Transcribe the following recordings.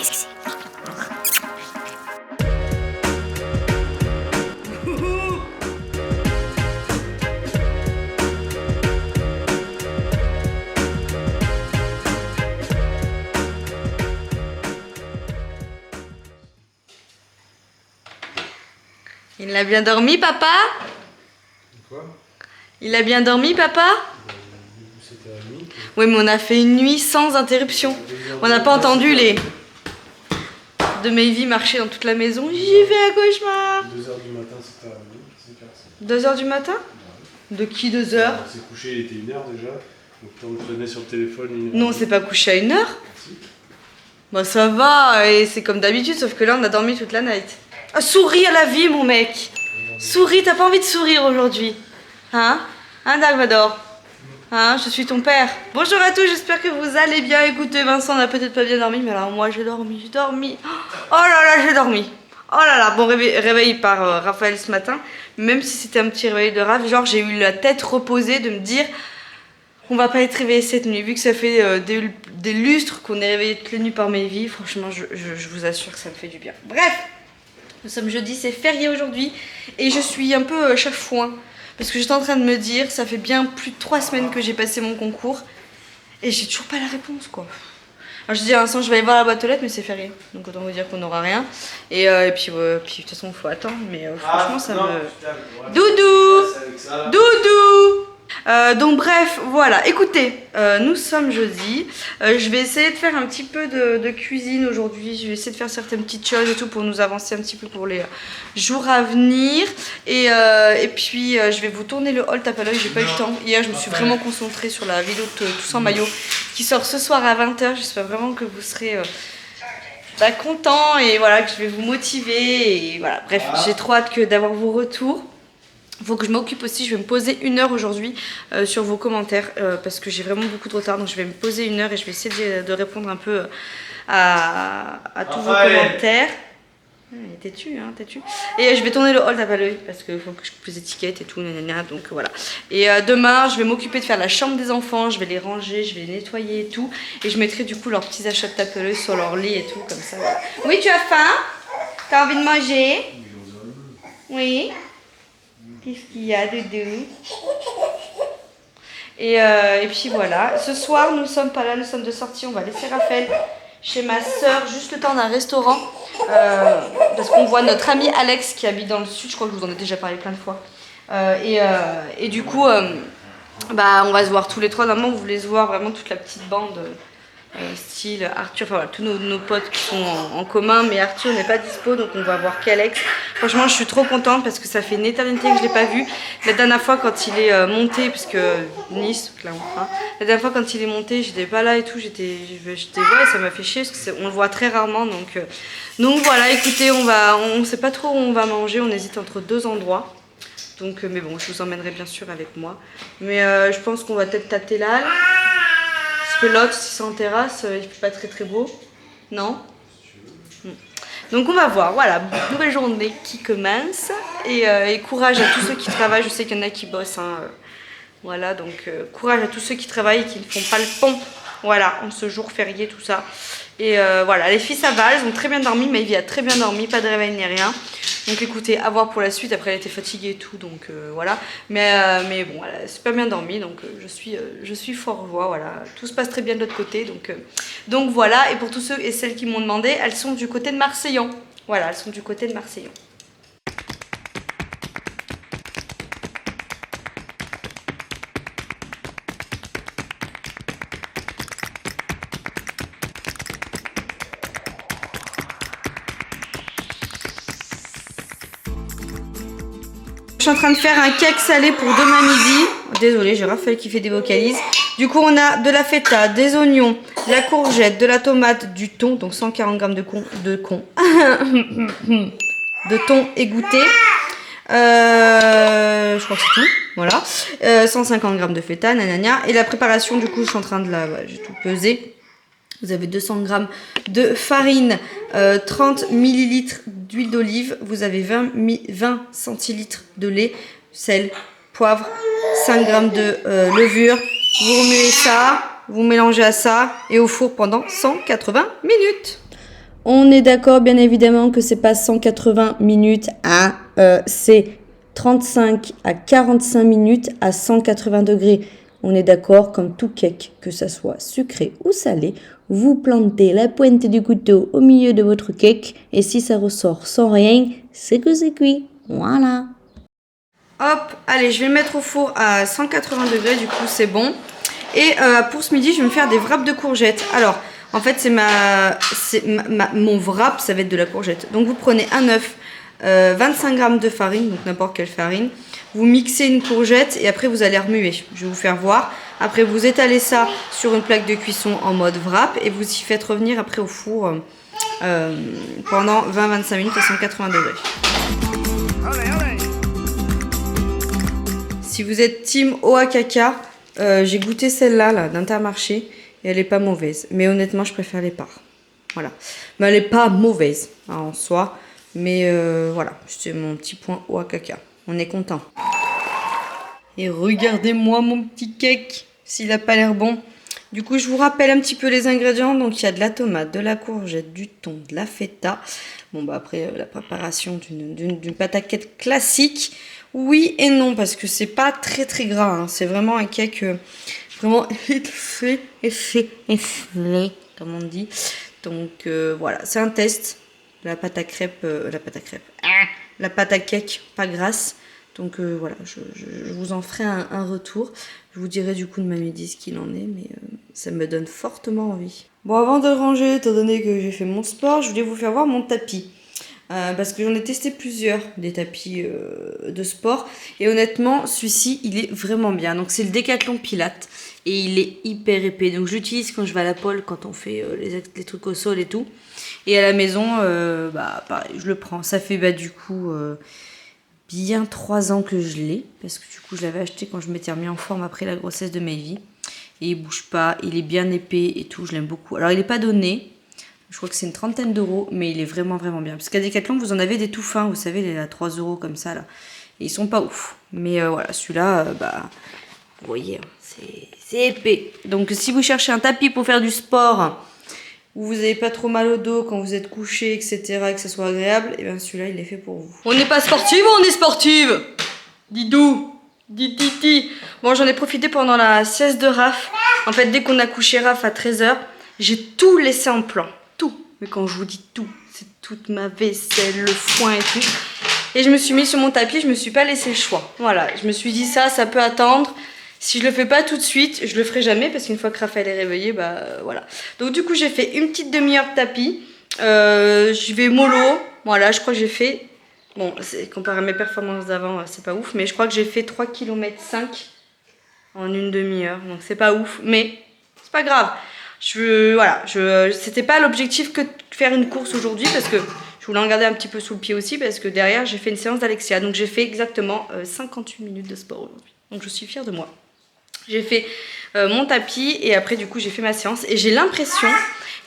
Qu'est-ce que c'est? Il a bien dormi, papa? Quoi? Il a bien dormi, papa? C'était la nuit. Oui, mais on a fait une nuit sans interruption. On n'a pas entendu les de Mayvi marcher dans toute la maison. J'ai fait un cauchemar. 2h du matin, c'était la nuit. C'est clair, ça. 2h du matin? De qui 2h? On s'est couché, il était 1h déjà. Donc on le prenait sur le téléphone. Non, on s'est pas couché à 1h. Si. Bah ça va, et c'est comme d'habitude, sauf que là on a dormi toute la night. Ah, souris à la vie, mon mec. Souris, t'as pas envie de sourire aujourd'hui? Hein? Hein, Darvador? Hein, je suis ton père. Bonjour à tous, j'espère que vous allez bien. Écoutez, Vincent n'a peut-être pas bien dormi, mais alors moi j'ai dormi. Oh là là, j'ai dormi. Oh là là, bon réveil par Raphaël ce matin. Même si c'était un petit réveil de rave, genre j'ai eu la tête reposée de me dire on va pas être réveillé cette nuit. Vu que ça fait des lustres qu'on est réveillé toutes les nuits par Mayvi, franchement je vous assure que ça me fait du bien. Bref, nous sommes jeudi, c'est férié aujourd'hui et je suis un peu chafouin. Parce que j'étais en train de me dire, ça fait bien plus de 3 semaines que j'ai passé mon concours et j'ai toujours pas la réponse quoi. Alors je dis à Vincent, je vais aller voir la boîte aux lettres, mais c'est férié. Donc autant vous dire qu'on n'aura rien. Et puis de toute façon, il faut attendre. Mais franchement, ça me... Doudou! Doudou! Donc bref, voilà, écoutez, nous sommes jeudi, je vais essayer de faire un petit peu de cuisine aujourd'hui, je vais essayer de faire certaines petites choses et tout pour nous avancer un petit peu pour les jours à venir, et puis je vais vous tourner le haul tape à l'œil, j'ai pas eu le temps, hier je me suis vraiment concentrée sur la vidéo de Tous en maillot qui sort ce soir à 20h, j'espère vraiment que vous serez... contents et voilà, que je vais vous motiver et voilà, bref, j'ai trop hâte d'avoir vos retours. Il faut que je m'occupe aussi, je vais me poser 1 heure aujourd'hui sur vos commentaires parce que j'ai vraiment beaucoup de retard, donc je vais me poser 1 heure et je vais essayer de répondre un peu à tous vos commentaires. Il est têtu, hein, têtu. Et je vais tourner le haul tape à l'œil parce qu'il faut que je coupe les étiquettes et tout, nanana, donc voilà. Et demain, je vais m'occuper de faire la chambre des enfants, je vais les ranger, je vais les nettoyer et tout. Et je mettrai du coup leurs petits achats de tape à l'œil sur leur lit et tout, comme ça. Voilà. Oui, tu as faim? T'as envie de manger? Oui. Qu'est-ce qu'il y a, Doudou? Et puis voilà. Ce soir, nous sommes pas là, nous sommes de sortie. On va laisser Raphaël chez ma soeur, juste le temps d'un restaurant. Parce qu'on voit notre ami Alex qui habite dans le sud. Je crois que je vous en ai déjà parlé plein de fois. Et du coup, on va se voir tous les trois. Normalement, vous voulez se voir vraiment toute la petite bande. Style Arthur, enfin voilà, tous nos potes qui sont en commun, mais Arthur n'est pas dispo, donc on va voir qu'Alex. Franchement, je suis trop contente parce que ça fait une éternité que je ne l'ai pas vu. La dernière fois quand il est monté, puisque Nice, là enfin, la dernière fois quand il est monté, j'étais pas là et tout, ouais, ça m'a fait chier parce qu'on le voit très rarement, donc voilà, écoutez, on sait pas trop où on va manger, on hésite entre 2 endroits. Donc, mais bon, je vous emmènerai bien sûr avec moi. Mais je pense qu'on va peut-être tâter là. Parce que l'autre, si c'est en terrasse, il fait pas très très beau. Non? Donc on va voir, voilà, nouvelle journée qui commence. Et courage à tous ceux qui travaillent, je sais qu'il y en a qui bossent. Hein. Voilà, donc courage à tous ceux qui travaillent et qui ne font pas le pont. Voilà, en ce jour férié, tout ça. Et voilà, les filles ça va, elles ont très bien dormi. Maëvie a très bien dormi, pas de réveil ni rien. Donc écoutez, à voir pour la suite. Après elle était fatiguée et tout, donc voilà. Mais bon, elle a super bien dormi, donc je suis fort joie. Voilà, tout se passe très bien de l'autre côté. Donc voilà, et pour tous ceux et celles qui m'ont demandé, elles sont du côté de Marseillan. Voilà, elles sont du côté de Marseillan. Je suis en train de faire un cake salé pour demain midi. Désolée, j'ai Raphaël qui fait des vocalises. Du coup, on a de la feta, des oignons, de la courgette, de la tomate, du thon, donc 140 g de thon égoutté. Je crois que c'est tout. Voilà. 150 g de feta, nanana. Et la préparation, du coup, je suis en train de la... Ouais, j'ai tout pesé. Vous avez 200 g de farine, 30 ml d'huile d'olive, vous avez 20 centilitres de lait, sel, poivre, 5 g de levure. Vous remuez ça, vous mélangez à ça et au four pendant 180 minutes. On est d'accord, bien évidemment, que c'est pas 180 minutes à... c'est 35 à 45 minutes à 180 degrés. On est d'accord, comme tout cake, que ça soit sucré ou salé, vous plantez la pointe du couteau au milieu de votre cake et si ça ressort sans rien, c'est que c'est cuit. Voilà. Hop, allez, je vais le mettre au four à 180 degrés, du coup c'est bon. Et pour ce midi, je vais me faire des wraps de courgettes. Alors, en fait, mon wrap, ça va être de la courgette. Donc vous prenez un œuf, 25 g de farine, donc n'importe quelle farine. Vous mixez une courgette et après vous allez remuer. Je vais vous faire voir. Après vous étalez ça sur une plaque de cuisson en mode wrap et vous y faites revenir après au four pendant 20-25 minutes à 180 degrés. Si vous êtes team Oaxaca, j'ai goûté celle-là d'Intermarché et elle est pas mauvaise. Mais honnêtement, je préfère les parts. Voilà. Mais elle est pas mauvaise en soi. Mais voilà, c'est mon petit point Oaxaca. On est content. Et regardez-moi mon petit cake, s'il a pas l'air bon. Du coup, je vous rappelle un petit peu les ingrédients. Donc, il y a de la tomate, de la courgette, du thon, de la feta. Bon, bah après, la préparation d'une pâte à cake classique. Oui et non, parce que c'est pas très très gras. Hein. C'est vraiment un cake vraiment efflé, comme on dit. Donc, voilà, c'est un test. La pâte à cake, pas grasse. Donc voilà, je vous en ferai un retour. Je vous dirai du coup de ma midi ce qu'il en est, mais ça me donne fortement envie. Bon, avant de le ranger, étant donné que j'ai fait mon sport, je voulais vous faire voir mon tapis. Parce que j'en ai testé plusieurs, des tapis de sport. Et honnêtement, celui-ci, il est vraiment bien. Donc c'est le Decathlon Pilates. Et il est hyper épais. Donc je l'utilise quand je vais à la pole, quand on fait les trucs au sol et tout. Et à la maison, pareil, je le prends. Ça fait du coup bien 3 ans que je l'ai. Parce que du coup, je l'avais acheté quand je m'étais remis en forme après la grossesse de Maevie. Et il bouge pas, il est bien épais et tout, je l'aime beaucoup. Alors il n'est pas donné. Je crois que c'est une 30aine d'euros, mais il est vraiment vraiment bien. Parce qu'à Decathlon, vous en avez des tout fins, vous savez, les à 3 euros comme ça là. Et ils sont pas ouf. Mais voilà, celui-là, vous voyez, c'est épais. Donc si vous cherchez un tapis pour faire du sport, où vous n'avez pas trop mal au dos quand vous êtes couché, etc., et que ça soit agréable, et bien celui-là, il est fait pour vous. On n'est pas sportive ou on est sportive? Didou, Didi. Bon, j'en ai profité pendant la sieste de Raph. En fait, dès qu'on a couché Raph à 13h, j'ai tout laissé en plan. Tout. Mais quand je vous dis tout, c'est toute ma vaisselle, le foin et tout. Et je me suis mis sur mon tapis, je me suis pas laissé le choix. Voilà, je me suis dit ça peut attendre. Si je le fais pas tout de suite, je le ferai jamais parce qu'une fois que Raphaël est réveillé, voilà. Donc du coup, j'ai fait une petite demi-heure de tapis. Je vais mollo. Voilà, je crois que j'ai fait... Bon, comparé à mes performances d'avant, c'est pas ouf. Mais je crois que j'ai fait 3,5 km en une demi-heure. Donc c'est pas ouf, mais c'est pas grave. C'était pas l'objectif que de faire une course aujourd'hui parce que je voulais en garder un petit peu sous le pied aussi parce que derrière, j'ai fait une séance d'Alexia. Donc j'ai fait exactement 58 minutes de sport aujourd'hui. Donc je suis fière de moi. J'ai fait mon tapis et après du coup j'ai fait ma séance et j'ai l'impression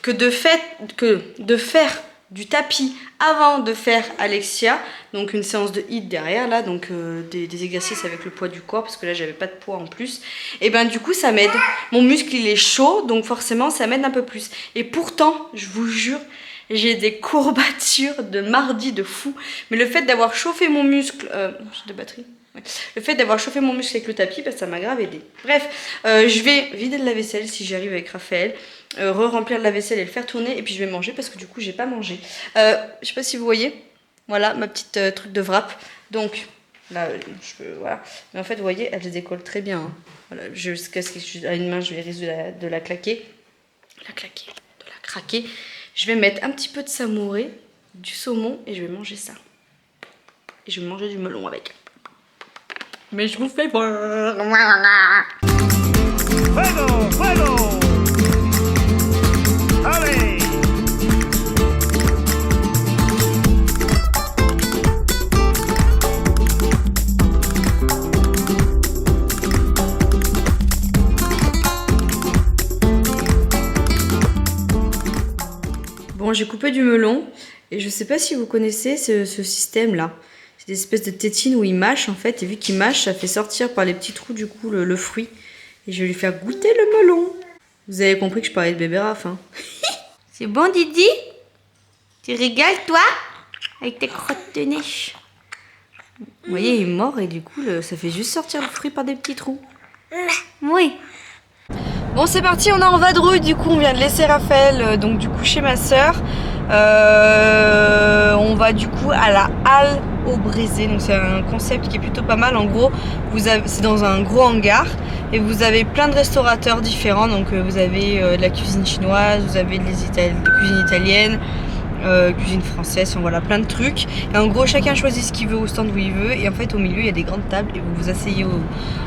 que de faire du tapis avant de faire Alexia, donc une séance de HIIT derrière là, donc des exercices avec le poids du corps parce que là j'avais pas de poids en plus, et ben du coup ça m'aide. Mon muscle il est chaud donc forcément ça m'aide un peu plus. Et pourtant je vous jure j'ai des courbatures de mardi de fou, mais le fait d'avoir chauffé mon muscle, j'ai de batterie. Ouais. Le fait d'avoir chauffé mon muscle avec le tapis, ça m'a grave aidé. Bref, je vais vider de la vaisselle si j'y arrive avec Raphaël, re-remplir de la vaisselle et le faire tourner, et puis je vais manger parce que du coup j'ai pas mangé. Je sais pas si vous voyez, voilà ma petite truc de wrap. Donc là, voilà. Mais en fait, vous voyez, elle se décolle très bien. Hein. Voilà, à une main, je vais risquer de la claquer. De la craquer. Je vais mettre un petit peu de samouré, du saumon, et je vais manger ça. Et je vais manger du melon avec. Mais je vous fais voir. Fuego, fuego. Allez. Bon, j'ai coupé du melon et je sais pas si vous connaissez ce système là. C'est des espèces de tétines où il mâche en fait, et vu qu'il mâche, ça fait sortir par les petits trous du coup le fruit. Et je vais lui faire goûter le melon. Vous avez compris que je parlais de bébé Raph, hein. C'est bon Didi? Tu rigoles, toi? Avec tes crottes de neige. Vous voyez, il est mort et du coup, ça fait juste sortir le fruit par des petits trous. Oui. Bon, c'est parti, on est en vadrouille. Du coup, on vient de laisser Raphaël donc du coup chez ma soeur. On va du coup à la Halle au Brésil. Donc c'est un concept qui est plutôt pas mal. En gros, c'est dans un gros hangar et vous avez plein de restaurateurs différents. Donc vous avez de la cuisine chinoise, vous avez de la cuisine italienne, cuisine française, enfin, voilà, plein de trucs. Et en gros, chacun choisit ce qu'il veut au stand où il veut. Et en fait, au milieu, il y a des grandes tables et vous vous asseyez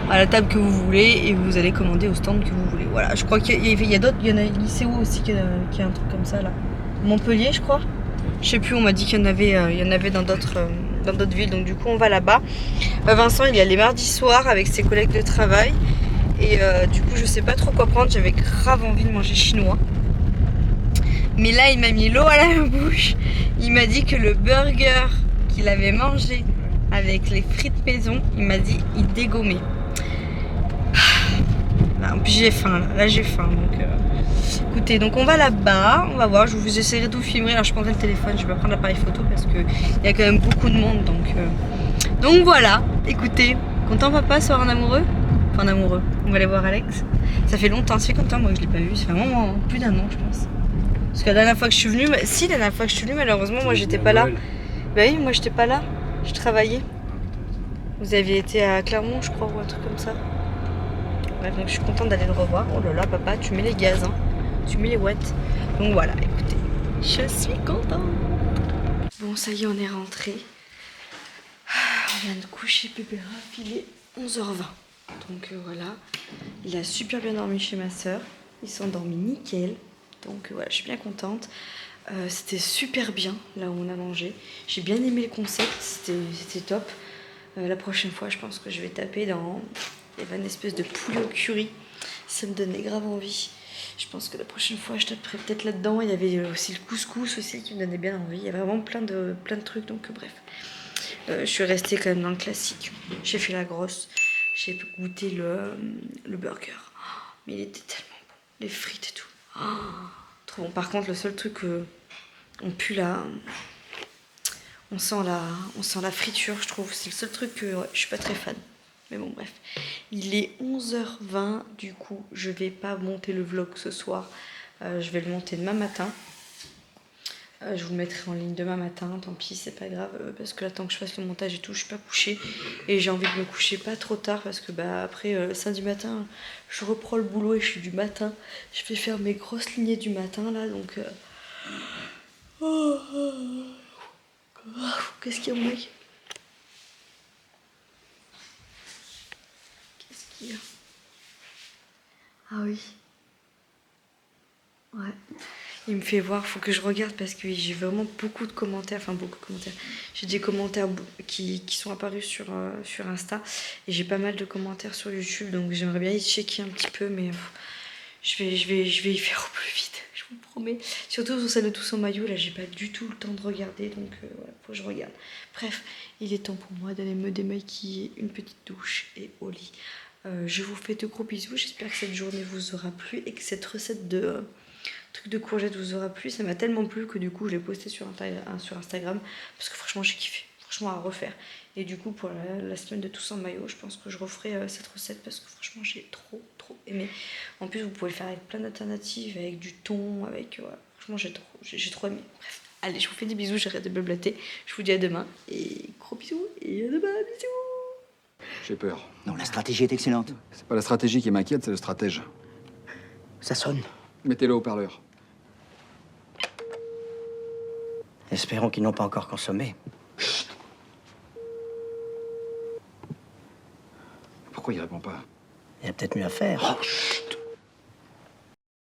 à la table que vous voulez et vous allez commander au stand que vous voulez. Voilà, je crois qu'il y a d'autres. Il y en a lycée aussi qui a un truc comme ça là. Montpellier, je crois. Je sais plus, on m'a dit qu'il y en avait dans d'autres villes. Donc du coup, on va là-bas. Vincent, il y a les mardis soirs avec ses collègues de travail. Et du coup, je sais pas trop quoi prendre. J'avais grave envie de manger chinois. Mais là, il m'a mis l'eau à la bouche. Il m'a dit que le burger qu'il avait mangé avec les frites maison, il m'a dit il dégommait. En plus, j'ai faim. Là, j'ai faim. Donc, écoutez, donc on va là-bas. On va voir. Je vous essaierai de vous filmer. Alors, je prendrai le téléphone. Je vais pas prendre l'appareil photo parce que il y a quand même beaucoup de monde. Donc voilà. Écoutez, content papa, soir en amoureux. Enfin, en amoureux. On va aller voir Alex. Ça fait longtemps. Ça fait combien de temps moi que je l'ai pas vu? Ça fait vraiment plus d'un an, je pense. Parce que la dernière fois que je suis venue, la dernière fois que je suis venue, malheureusement, moi j'étais pas là. Bah oui, moi j'étais pas là. Je travaillais. Vous aviez été à Clermont, je crois, ou un truc comme ça. Bref, donc je suis contente d'aller le revoir. Oh là là, papa, tu mets les gaz, hein. Tu mets les watts. Donc voilà, écoutez, je suis contente. Bon, ça y est, on est rentré. On vient de coucher Pépéra, il est 11h20. Donc voilà, il a super bien dormi chez ma soeur. Il s'est endormi nickel. Donc voilà, je suis bien contente. C'était super bien là où on a mangé. J'ai bien aimé le concept, c'était top. La prochaine fois, je pense que je vais taper dans... Il y avait une espèce de poulet au curry. Ça me donnait grave envie. Je pense que la prochaine fois, je taperai peut-être là-dedans. Il y avait aussi le couscous aussi qui me donnait bien envie. Il y a vraiment plein de trucs. Donc bref, je suis restée quand même dans le classique. J'ai fait la grosse. J'ai goûté le burger. Mais il était tellement bon. Les frites et tout. Trop bon. Par contre, le seul truc on pue là, on sent la friture, je trouve. C'est le seul truc que je suis pas très fan. Mais bon, bref. Il est 11h20. Du coup, je vais pas monter le vlog ce soir. Je vais le monter demain matin. Je vous le mettrai en ligne demain matin. Tant pis, c'est pas grave. Parce que là, tant que je fasse le montage et tout, je suis pas couchée. Et j'ai envie de me coucher pas trop tard. Parce que après, samedi matin, je reprends le boulot et je suis du matin. Je vais faire mes grosses lignées du matin là. Donc. Qu'est-ce qu'il y a, mon mec? Qu'est-ce qu'il y a? Ah oui. Ouais. Il me fait voir, faut que je regarde parce que j'ai vraiment beaucoup de commentaires, enfin beaucoup de commentaires. J'ai des commentaires qui sont apparus sur Insta et j'ai pas mal de commentaires sur YouTube, donc j'aimerais bien y checker un petit peu, mais je vais y faire au plus vite, je vous promets. Surtout sur celle de Tous en maillot, là j'ai pas du tout le temps de regarder, donc voilà, faut que je regarde. Bref, il est temps pour moi d'aller me démaquiller, une petite douche et au lit. Je vous fais de gros bisous, j'espère que cette journée vous aura plu et que cette recette de truc de courgette vous aura plu. Ça m'a tellement plu que du coup je l'ai posté sur Instagram parce que franchement j'ai kiffé, franchement à refaire. Et du coup pour la semaine de Tous en maillot, je pense que je referai cette recette parce que franchement j'ai trop aimé. En plus vous pouvez le faire avec plein d'alternatives, avec du thon, avec voilà. Franchement j'ai trop aimé. Bref, allez, je vous fais des bisous, j'arrête de blablater. Je vous dis à demain et gros bisous et à demain, bisous. J'ai peur. Non, la stratégie est excellente. C'est pas la stratégie qui m'inquiète, c'est le stratège. Ça sonne. Mettez-le au haut-parleur. Espérons qu'ils n'ont pas encore consommé. Pourquoi il répond pas? Il y a peut-être mieux à faire. Oh, chut.